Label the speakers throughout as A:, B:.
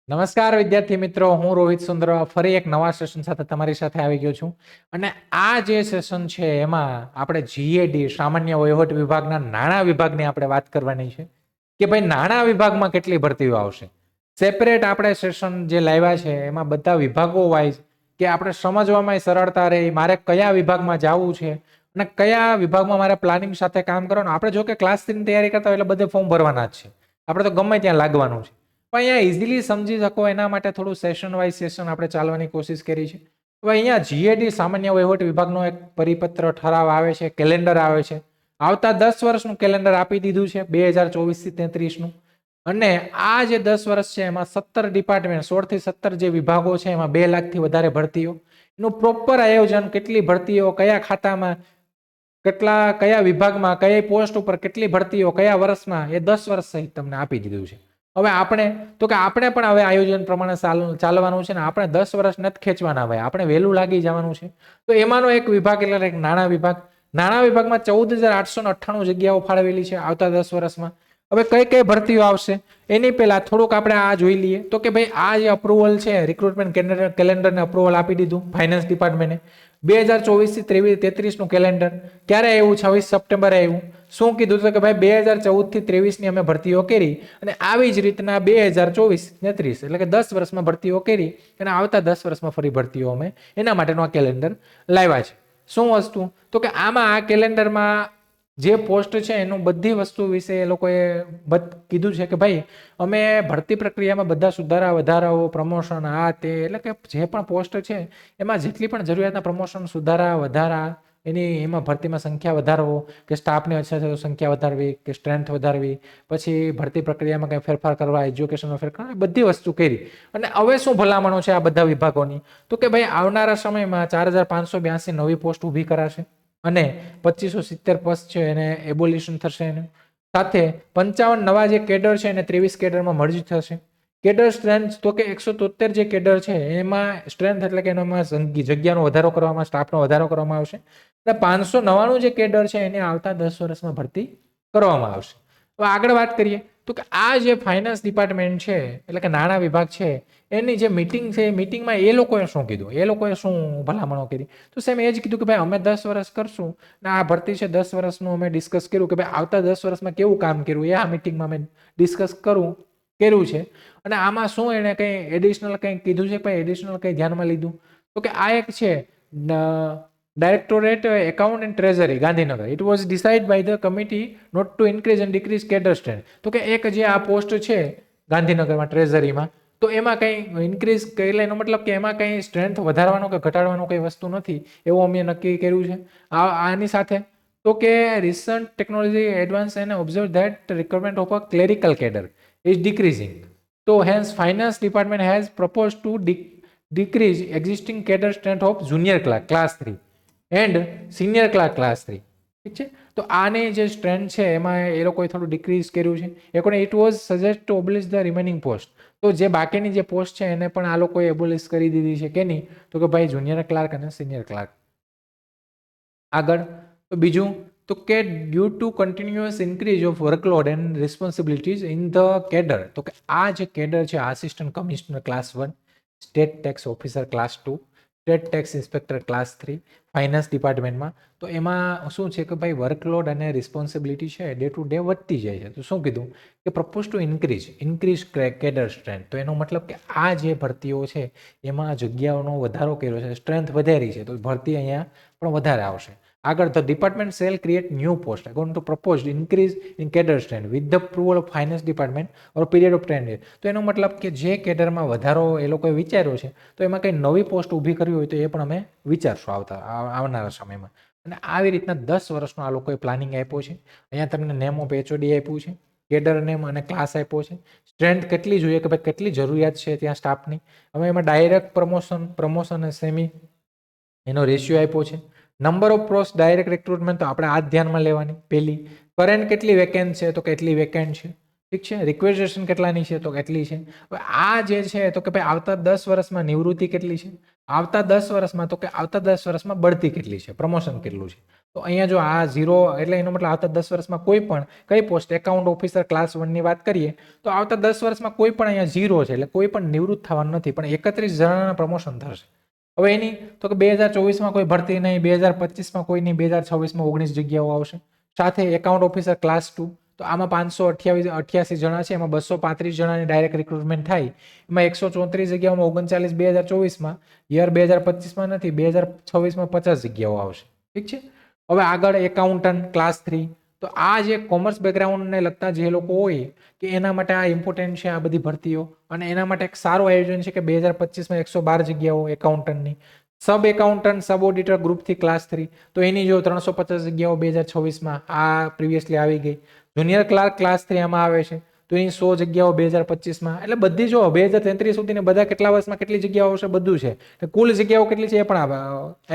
A: નમસ્કાર વિદ્યાર્થી મિત્રો, હું રોહિત સુંદર ફરી એક નવા સેશન સાથે તમારી સાથે આવી ગયો છું. અને આ જે સેશન છે એમાં આપણે જીએડી સામાન્ય વહીવટ વિભાગના નાણાં વિભાગની આપણે વાત કરવાની છે કે ભાઈ નાણાં વિભાગમાં કેટલી ભરતીઓ આવશે. સેપરેટ આપણે સેશન જે લાવ્યા છે એમાં બધા વિભાગો વાઇઝ કે આપણે સમજવામાં સરળતા રહે મારે કયા વિભાગમાં જવું છે અને કયા વિભાગમાં મારે પ્લાનિંગ સાથે કામ કરવાનું. આપણે જો કે ક્લાસ 3 તૈયારી કરતા હોય એટલે બધે ફોર્મ ભરવાના જ છે, આપણે તો ગમે ત્યાં લાગવાનું છે. પણ અહીંયા ઇઝીલી સમજી શકો એના માટે થોડું સેશન વાઇઝ સેશન આપણે ચાલવાની કોશિશ કરી છે. હવે અહીંયા જીએડી સામાન્ય વહીવટ વિભાગનો એક પરિપત્ર ઠરાવ આવે છે, કેલેન્ડર આવે છે. આવતા 10 વર્ષનું કેલેન્ડર આપી દીધું છે 2024 થી 33નું. અને આ જે 10 વર્ષ છે એમાં 17 ડિપાર્ટમેન્ટ 16 થી 17 જે વિભાગો છે એમાં 2 લાખથી વધારે ભરતીઓ, એનું પ્રોપર આયોજન, કેટલી ભરતીઓ કયા ખાતામાં, કયા વિભાગમાં, કઈ પોસ્ટ ઉપર કેટલી ભરતીઓ કયા વર્ષમાં, એ 10 વર્ષ સહિત તમને આપી દીધું છે. હવે આપણે પણ હવે આયોજન પ્રમાણે ચાલવાનું છે ને આપણે 10 વર્ષ નથી ખેંચવાના ભાઈ, આપણે વહેલું લાગી જવાનું છે. તો એમાંનો એક વિભાગ એટલે એક નાણાં વિભાગ. નાણાં વિભાગમાં 14,898 જગ્યાઓ ફાળવેલી છે આવતા 10 વર્ષમાં. હવે કઈ ભરતીઓ આવશે એની પહેલા થોડુંક આપણે આ જોઈ લઈએ તો કે ભાઈ આ જે અપ્રુવલ છે, રિક્રુટમેન્ટ કેલેન્ડરને અપ્રુવલ આપી દીધું ફાઇનાન્સ ડિપાર્ટમેન્ટે. 2024 થી 33નું કેલેન્ડર ક્યારે આવ્યું? 26 સપ્ટેમ્બરે આવ્યું. શું કીધું તો કે ભાઈ 2014 થી 23ની અમે ભરતીઓ કરી અને આવી જ રીતના 2024-33 એટલે કે 10 વર્ષમાં ભરતીઓ કરી અને આવતા 10 વર્ષમાં ફરી ભરતીઓ અમે એના માટેનું આ કેલેન્ડર લાવ્યા છે. શું વસ્તુ તો કે આમાં આ કેલેન્ડરમાં જે પોસ્ટ છે એનું બધી વસ્તુ વિશે એ લોકોએ કીધું છે કે ભાઈ અમે ભરતી પ્રક્રિયામાં બધા સુધારા વધારાઓ, પ્રમોશન, આ તે એટલે કે જે પણ પોસ્ટ છે એમાં જેટલી પણ જરૂરિયાતના પ્રમોશન, સુધારા વધારા, એમાં ભરતીમાં સંખ્યા વધારવો કે સ્ટાફની અછત છે તો સંખ્યા વધારવી કે સ્ટ્રેન્થ વધારવી, પછી ભરતી પ્રક્રિયામાં કંઈ ફેરફાર કરવા, એજ્યુકેશનમાં ફેરફાર, બધી વસ્તુ કરી. અને હવે શું ભલામણો છે આ બધા વિભાગોની તો કે ભાઈ આવનારા સમયમાં 4,582 નવી પોસ્ટ ઊભી કરાશે અને 2570 પોસ્ટ છે એને એબોલિશન થશે. એનું સાથે 55 નવા જે કેડર છે એને 23 કેડરમાં મર્જ થશે. કેડર સ્ટ્રેન્થ તો કે 173 જે કેડર છે એમાં સ્ટ્રેન્થ એટલે કે એમાં જગ્યાનો વધારો કરવામાં, સ્ટાફનો વધારો કરવામાં આવશે. અને 599 જે કેડર છે એને આવતા 10 વર્ષમાં ભરતી કરવામાં આવશે. હવે આગળ વાત કરીએ તો કે આ જે ફાઇનાન્સ ડિપાર્ટમેન્ટ છે એટલે કે નાણાં વિભાગ છે એની જે મીટિંગ છે, મીટિંગમાં એ લોકોએ શું કીધું, એ લોકોએ શું ભલામણો કરી તો સેમ એ જ કીધું કે ભાઈ અમે 10 વર્ષ કરશું ને આ ભરતી છે 10 વર્ષનું અમે ડિસ્કસ કર્યું કે ભાઈ આવતા 10 વર્ષમાં કેવું કામ કર્યું એ આ મીટિંગમાં અમે ડિસ્કસ કર્યું છે. અને આમાં શું એને કંઈ એડિશનલ કંઈ કીધું છે, કંઈ એડિશનલ કંઈ ધ્યાનમાં લીધું તો કે આ એક છે directorate account and treasury Gandhinagar. It was decided by the committee not to increase and decrease cadre strength. તો કે એક જે આ પોસ્ટ છે ગાંધીનગરમાં ટ્રેઝરીમાં તો એમાં કંઈ ઇન્ક્રીઝ એટલે એનો મતલબ કે એમાં કંઈ સ્ટ્રેન્થ વધારવાનો કે ઘટાડવાનો કંઈ વસ્તુ નથી એવું અમે નક્કી કર્યું છે. આની સાથે તો કે રિસન્ટ ટેકનોલોજી એડવાન્સ એને observe that requirement of a clerical cadre is decreasing. તો hence finance department has propose to decrease existing cadre strength of junior class 3 and senior class 3. ઠીક છે, તો આને જે સ્ટ્રેન્થ છે એમાં એ લોકોએ થોડું ડિક્રીઝ કર્યું છે. એકોને it was suggest to abolish the remaining post. તો જે બાકીની જે પોસ્ટ છે એને પણ આ લોકોએ એબોલિશ કરી દીધી છે કે નહીં તો કે ભાઈ જુનિયર ક્લાર્ક અને સિનિયર ક્લાર્ક. આગળ તો બીજું તો કે due to continuous increase of workload and responsibilities in the cadre. તો કે આ જે કેડર છે assistant commissioner class 1, state tax officer class 2, state tax inspector class 3 finance ડિપાર્ટમેન્ટમાં, તો એમાં શું છે કે ભાઈ વર્કલોડ અને રિસ્પોન્સિબિલિટી છે ડે ટુ ડે વધતી જાય છે. તો શું કીધું કે propose two increase cadre strength. તો એનો મતલબ કે આ જે ભરતીઓ છે એમાં જગ્યાઓનો વધારો કર્યો છે, સ્ટ્રેન્થ વધારી છે, તો ભરતી અહીંયા પણ વધારે આવશે. આગળ the department cell create new post according to proposed increase in cadre strength with the approval of finance department or period of 10 years. તો એનો મતલબ કે જે કેડરમાં વધારો એ લોકોએ વિચાર્યો છે તો એમાં કંઈ નવી પોસ્ટ ઊભી કરવી હોય તો એ પણ અમે વિચારશું આવનારા સમયમાં. અને આવી રીતના 10 વર્ષનો આ લોકોએ પ્લાનિંગ આપ્યો છે. અહીંયા તમને નેમ ઓફ એચઓડી આપ્યું છે, કેડર નેમ અને ક્લાસ આપ્યો છે, સ્ટ્રેન્થ કેટલી જોઈએ કે ભાઈ કેટલી જરૂરિયાત છે ત્યાં સ્ટાફની. હવે એમાં ડાયરેક્ટ પ્રમોશન અને સેમી એનો રેશિયો આપ્યો છે. Number of post direct recruitment તો આપણે આ જ ધ્યાનમાં લેવાની. પહેલી કરંટ કેટલી વેકેન્ટ છે તો કેટલી વેકેન્ટ છે, ઠીક છે. રિક્વેઝેશન કેટલાની છે તો કેટલી છે. હવે આ જે છે તો કે ભાઈ આવતા 10 વર્ષમાં નિવૃત્તિ કેટલી છે, આવતા 10 વર્ષમાં તો કે આવતા 10 વર્ષમાં બઢતી કેટલી છે, પ્રમોશન કેટલું છે. તો અહીંયા જો આ 0 એટલે એનો મતલબ આવતા 10 વર્ષમાં કોઈ પણ કઈ પોસ્ટ એકાઉન્ટ ઓફિસર ક્લાસ 1 ની વાત કરીએ તો આવતા 10 વર્ષમાં કોઈ પણ અહીંયા 0 છે એટલે કોઈ પણ નિવૃત્ત થવાનું નથી, પણ 31 જણાના પ્રમોશન થશે. હવે એની તો કે 2024માં કોઈ ભરતી નહીં, 2025માં કોઈ નહીં, 2026માં 19 જગ્યાઓ આવશે. સાથે એકાઉન્ટ ઓફિસર ક્લાસ 2 તો આમાં 588 જણા છે, એમાં 235 જણાની ડાયરેક્ટ રિક્રુટમેન્ટ થાય, એમાં 134 જગ્યાઓમાં 39 2024માં, યર 2025માં નથી, 2026માં 50 જગ્યાઓ આવશે. ઠીક છે. હવે આગળ એકાઉન્ટન્ટ ક્લાસ 3 તો આ જે કોમર્સ બેકગ્રાઉન્ડને લગતા જે લોકો હોય કે એના માટે આ ઇમ્પોર્ટન્ટ છે આ બધી ભરતીઓ, અને એના માટે એક સારું આયોજન છે કે 2025માં 112 જગ્યાઓ એકાઉન્ટન્ટની. સબ એકાઉન્ટન્ટ સબ ઓડિટર ગ્રુપથી ક્લાસ 3 તો એની જો 350 જગ્યાઓ 2026માં આ પ્રિવિયસલી આવી ગઈ. જુનિયર ક્લાર્ક ક્લાસ 3 આમાં આવે છે તો એની 100 જગ્યાઓ 2025માં, એટલે બધી જો 2033 સુધીને બધા કેટલા વર્ષમાં કેટલી જગ્યાઓ આવશે બધું છે, કુલ જગ્યાઓ કેટલી છે એ પણ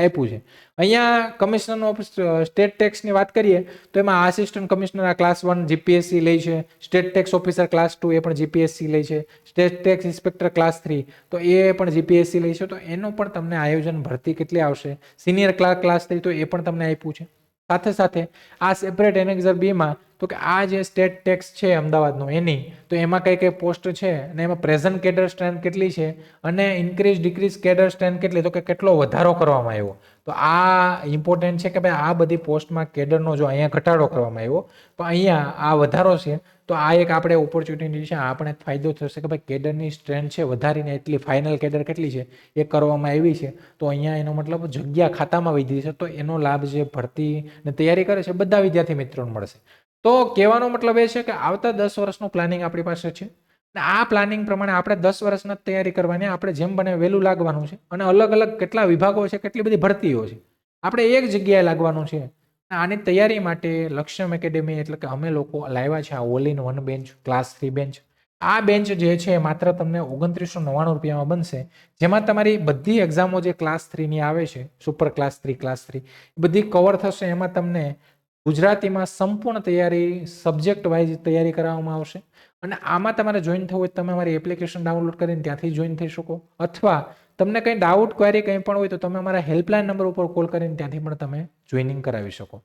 A: આપ્યું છે. અહીંયા કમિશનર ઓફ સ્ટેટ ટેક્સની વાત કરીએ તો એમાં આસિસ્ટન્ટ કમિશનર આ ક્લાસ 1 જીપીએસસી લે છે, સ્ટેટ ટેક્સ ઓફિસર ક્લાસ 2 એ પણ જીપીએસસી લે છે, સ્ટેટ ટેક્સ ઇન્સ્પેક્ટર ક્લાસ 3 તો એ પણ જીપીએસસી લે છે. તો એનું પણ તમને આયોજન ભરતી કેટલી આવશે. સિનિયર ક્લાર્ક ક્લાસ 3 તો એ પણ તમને આપ્યું છે. સાથે સાથે આ સેપરેટ એનેક્ઝર 2 માં તો કે આ જે સ્ટેટ ટેક્સ છે અમદાવાદનો એની તો એમાં કઈ કઈ પોસ્ટ છે અને એમાં પ્રેઝન્ટ કેડર સ્ટ્રેન્થ કેટલી છે અને ઇન્ક્રીઝ ડિક્રીઝ કેડર સ્ટ્રેન્થ કેટલી, તો કે કેટલો વધારો કરવામાં આવ્યો. તો આ ઇમ્પોર્ટન્ટ છે કે ભાઈ આ બધી પોસ્ટમાં કેડરનો જો અહીંયા ઘટાડો કરવામાં આવ્યો પણ અહીંયા આ વધારો છે, તો આ એક આપણે ઓપોર્ચ્યુનિટી છે, આપણે એક ફાયદો થશે કે ભાઈ કેડરની સ્ટ્રેન્થ છે વધારીને એટલી ફાઇનલ કેડર કેટલી છે એ કરવામાં આવી છે. તો અહીંયા એનો મતલબ જગ્યા ખાતામાં વધી છે, તો એનો લાભ જે ભરતીની તૈયારી કરે છે બધા વિદ્યાર્થી મિત્રોને મળશે. તો કહેવાનો મતલબ એ છે કે આવતા 10 વર્ષનું પ્લાનિંગ આપણી પાસે છે, અને આ પ્લાનિંગ પ્રમાણે આપણે 10 વર્ષના તૈયારી કરવાની, આપણે જેમ બને વહેલું લાગવાનું છે, અને અલગ અલગ કેટલા વિભાગો છે, કેટલી બધી ભરતીઓ છે, આપણે એક જગ્યાએ લાગવાનું છે. આની તૈયારી માટે લક્ષ્યમ એકેડેમી એટલે કે અમે લોકો લાવ્યા છે આ all in one bench class 3 bench. આ બેન્ચ જે છે માત્ર તમને 2999 રૂપિયામાં બનશે, જેમાં તમારી બધી એક્ઝામો જે ક્લાસ 3 ની આવે છે, સુપર ક્લાસ 3 બધી કવર થશે. એમાં તમને ગુજરાતીમાં સંપૂર્ણ તૈયારી સબ્જેક્ટ વાઇઝ તૈયારી કરવામાં આવશે, અને આમાં તમારે જોઈન થવું હોય તમે અમારી એપ્લિકેશન ડાઉનલોડ કરીને ત્યાંથી જોઈન થઈ શકો, અથવા તમને કંઈ ડાઉટ ક્વેરી કંઈ પણ હોય તો તમે અમારા હેલ્પલાઇન નંબર ઉપર કોલ કરીને ત્યાંથી પણ તમે જોઈનિંગ કરાવી શકો.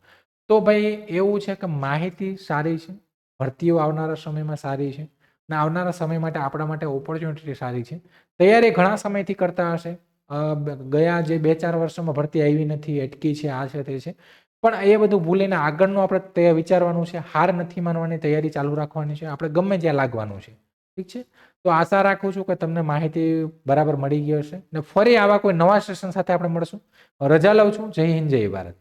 A: તો ભાઈ એવું છે કે માહિતી સારી છે, ભરતીઓ આવનારા સમયમાં સારી છે, અને આવનારા સમય માટે આપણા માટે ઓપોર્ચ્યુનિટી સારી છે. તૈયારી ઘણા સમયથી કરતા હશે, ગયા જે 2-4 વર્ષોમાં ભરતી આવી નથી, અટકી છે, આ છે તે છે, પણ એ બધું ભૂલીને આગળનું આપણે વિચારવાનું છે. હાર નથી માનવાની, તૈયારી ચાલુ રાખવાની છે, આપણે ગમે ત્યાં લાગવાનું છે. ઠીક છે. તો આશા રાખું છું કે તમને માહિતી બરાબર મળી ગઈ હશે, ને ફરી આવા કોઈ નવા સેશન સાથે આપણે મળશું. રજા લઉં છું. જય હિન્દ, જય ભારત.